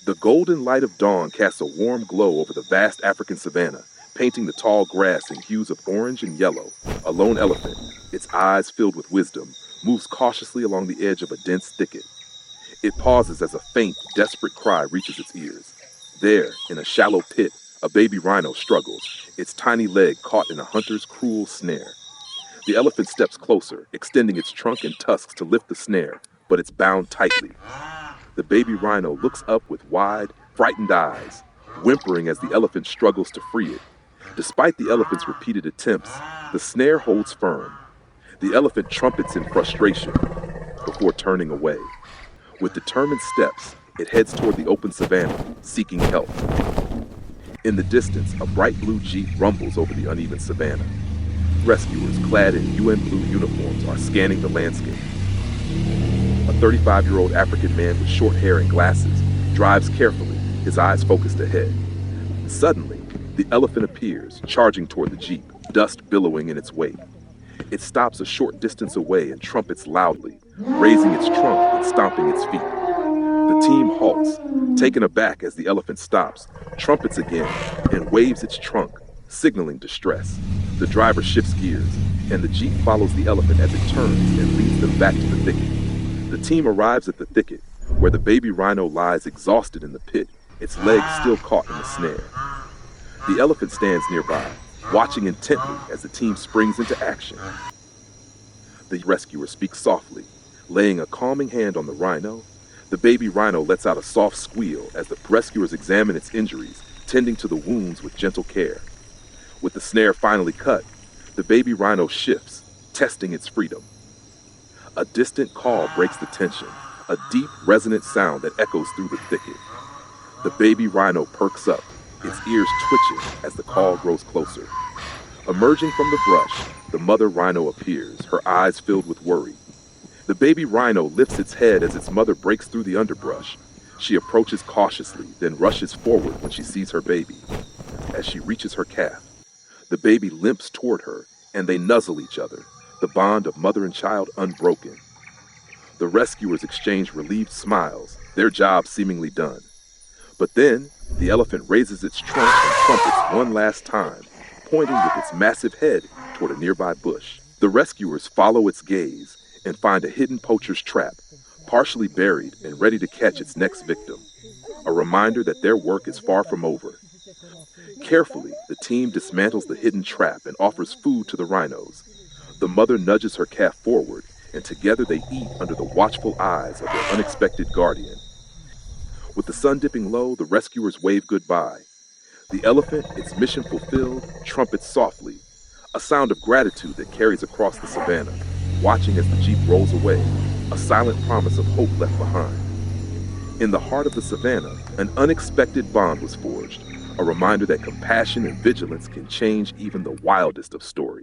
The golden light of dawn casts a warm glow over the vast African savanna, painting the tall grass in hues of orange and yellow. A lone elephant, its eyes filled with wisdom, moves cautiously along the edge of a dense thicket. It pauses as a faint, desperate cry reaches its ears. There, in a shallow pit, a baby rhino struggles, its tiny leg caught in a hunter's cruel snare. The elephant steps closer, extending its trunk and tusks to lift the snare, but it's bound tightly. The baby rhino looks up with wide, frightened eyes, whimpering as the elephant struggles to free it. Despite the elephant's repeated attempts, the snare holds firm. The elephant trumpets in frustration before turning away. With determined steps, it heads toward the open savanna, seeking help. In the distance, a bright blue jeep rumbles over the uneven savanna. Rescuers clad in UN blue uniforms are scanning the landscape. A 35-year-old African man with short hair and glasses drives carefully, his eyes focused ahead. Suddenly, the elephant appears, charging toward the jeep, dust billowing in its wake. It stops a short distance away and trumpets loudly, raising its trunk and stomping its feet. The team halts, taken aback as the elephant stops, trumpets again, and waves its trunk, signaling distress. The driver shifts gears, and the jeep follows the elephant as it turns and leads them back to the thicket. The team arrives at the thicket, where the baby rhino lies exhausted in the pit, its legs still caught in the snare. The elephant stands nearby, watching intently as the team springs into action. The rescuer speaks softly, laying a calming hand on the rhino. The baby rhino lets out a soft squeal as the rescuers examine its injuries, tending to the wounds with gentle care. With the snare finally cut, the baby rhino shifts, testing its freedom. A distant call breaks the tension, a deep, resonant sound that echoes through the thicket. The baby rhino perks up, its ears twitching as the call grows closer. Emerging from the brush, the mother rhino appears, her eyes filled with worry. The baby rhino lifts its head as its mother breaks through the underbrush. She approaches cautiously, then rushes forward when she sees her baby. As she reaches her calf, the baby limps toward her, and they nuzzle each other, the bond of mother and child unbroken. The rescuers exchange relieved smiles, their job seemingly done. But then, the elephant raises its trunk and trumpets one last time, pointing with its massive head toward a nearby bush. The rescuers follow its gaze and find a hidden poacher's trap, partially buried and ready to catch its next victim, a reminder that their work is far from over. Carefully, the team dismantles the hidden trap and offers food to the rhinos. The mother nudges her calf forward, and together they eat under the watchful eyes of their unexpected guardian. With the sun dipping low, the rescuers wave goodbye. The elephant, its mission fulfilled, trumpets softly, a sound of gratitude that carries across the savanna, watching as the jeep rolls away, a silent promise of hope left behind. In the heart of the savanna, an unexpected bond was forged, a reminder that compassion and vigilance can change even the wildest of stories.